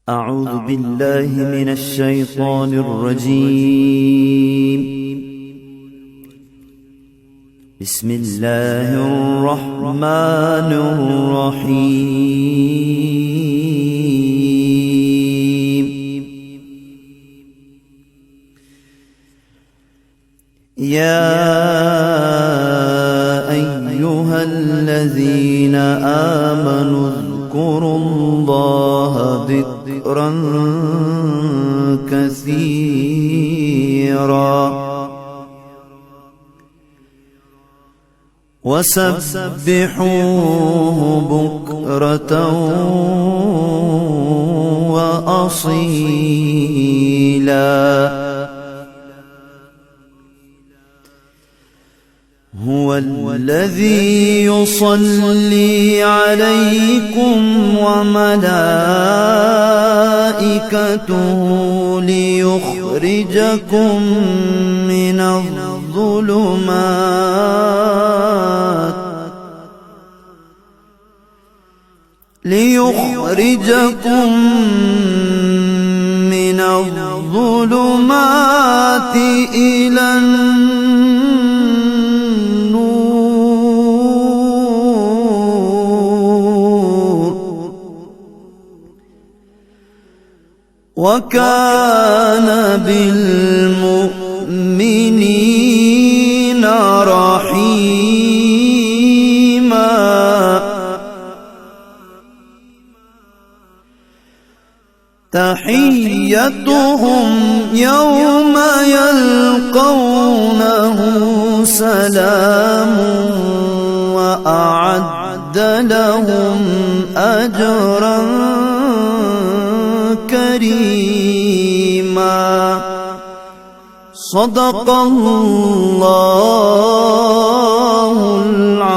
أعوذ بالله من الشيطان الرجيم. بسم الله الرحمن الرحيم. يا أيها الذين آمنوا اذكروا الله ذكرا كثيرا وسبحوه بكرة وأصيلا. هو الذي يصلي عليكم وملائكته ليخرجكم من الظلمات إلى وكان بالمؤمنين رحيما. تحيتهم يوم يلقونه سلام وأعد لهم أجرا كريما. صدق الله العظيم.